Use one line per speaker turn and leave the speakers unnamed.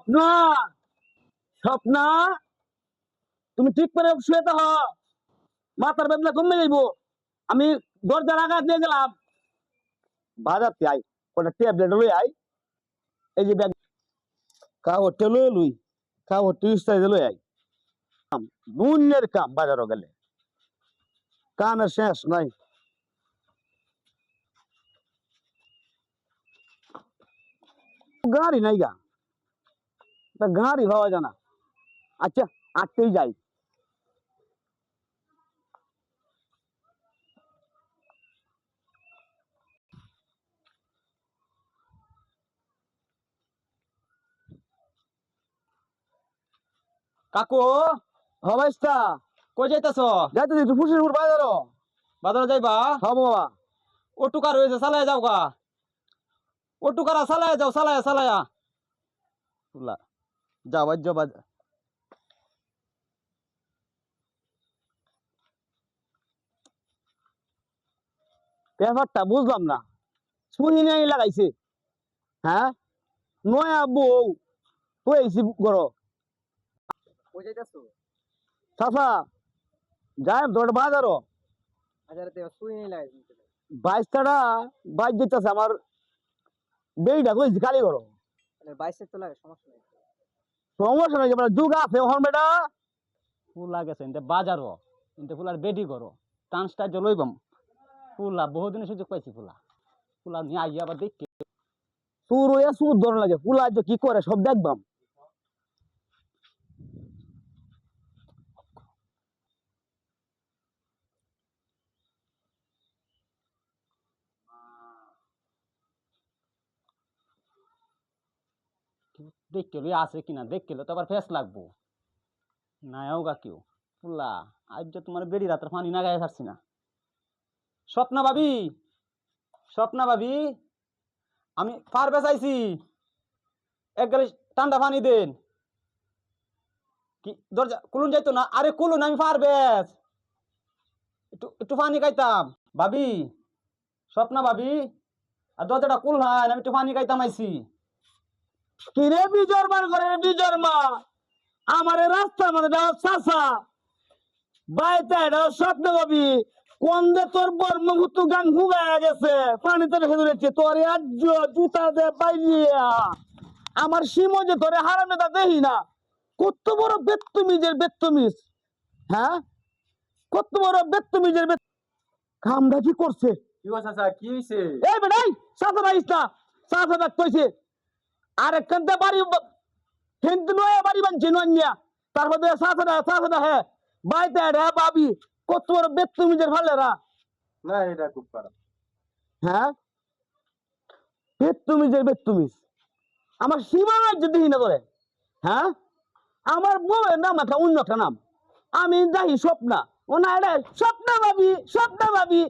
স্বপ্না, স্বপ্না, তুমি ঠিক করে শুয়ে থাকো। মাথার বেদনা কমে যাইব। আমি দরজার আঘাত দিয়ে গেলাম। বাজারতে আই, ওটা ট্যাবলেট লই আই। এই যে ব্যাগ কাগজটা লই লুই, কাগজটা ইস্তাই লই আই। দুনিয়ার কাম বাজারও গেলে কামের শেষ নাই। গাড়ি নাই গা, তা গাড়ি পাওয়া যায় না। আচ্ছা, আটকেই যাই।
কাকু
হবাইস্তা
কই যাইতাছ?
যাইতে দিচ্ছি ফুসিপুর বাজারও।
বাজারে যাইবা?
হব বাবা।
অটুকার হয়েছে, চালায় যাও গা। অটুকারা চালায় যাও, চালায়া চালায়া তুলা যাও আজ বাজার।
ব্যাপারটা বুঝলাম না, শুনি নাই লাগাইছে। হ্যাঁ, নয়া বউ হয়েছি গরো।
কই যাইতাছ?
চাচা যাই দৌড় বাজারও।
বাজারে তো শুই নাই লাগাইছি।
বাইশটাটা বাইক দিতেছে আমার। বেড়িটা কইছি খালি করো।
মানে 22 তো লাগে, সমস্যা নাই।
সমস্যা নাই, যুগ আছে এখন বেটা।
ফুলা গেছে এনতে বাজারও, এনতে ফুলার বেডি করো। টান্সটা লইবাম ফুলা বহুদিনের সুযোগ পাইছি। ফুলা ফুলা নিয়ে আইয়া আবার দেখি।
সুর হয়ে সুর ধরন লাগে, ফুলা যে কি করে সব দেখবাম।
দেখে লই আছে কিনা, দেখে তো আবার ফেস লাগবো। নাও গা কেউ ফুলা আজ যে তোমার বেড়ি রাতের পানি না গায়ে ছাড়ছি না। স্বপ্না ভাবি, স্বপ্না ভাবি, আমি ফার বেচাইছি, এক গাড়ি ঠান্ডা পানি দেন। কি দরজা কুলুন যাইতো না? আরে কুলুন, আমি ফার বেচ, একটু একটু পানি খাইতাম। ভাবি, স্বপ্না ভাবি, আর দরজাটা কুল হয়, আমি একটু পানি খাইতাম আইছি।
কিরে বিজর বার করে বিজর মা, আমারে রাস্তা মানে দাও চাচা। বাইতে এটা স্বপ্ন ভাবি। কোন দে তোর বর্মভূতু গান হুগায় গেছে, পানিতে রেখে ধরেছে তোর আজ জুতা দে বাইলিয়া। আমার সিমো যে তোরে হারামে তা দেখি না। কত বড় বেত্তমিজের বেত্তমিজ। হ্যাঁ, কত বড় বেত্তমিজের কামটা কি করছে?
কি চাচা, কি হইছে?
এই বেটাই চাচা রাইস না, চাচা ডাক কইছে। আর একখানতে বাড়ি হিন্দু নয় বাড়ি বানছে নন্যা। তারপরে চাচা হ্যাঁ বাইতে হ্যাঁ বাবি। কত বড় বেত্তমিজের ফালেরা।
না এটা খুব খারাপ।
হ্যাঁ, বেত্তমিজের বেত্তমিজ। আমার সীমানা যদি না করে। হ্যাঁ, আমার বউয়ের নাম একটা অন্য একটা নাম। আমি যাই স্বপ্না, ও না এটা স্বপ্না ভাবি, স্বপ্না ভাবি।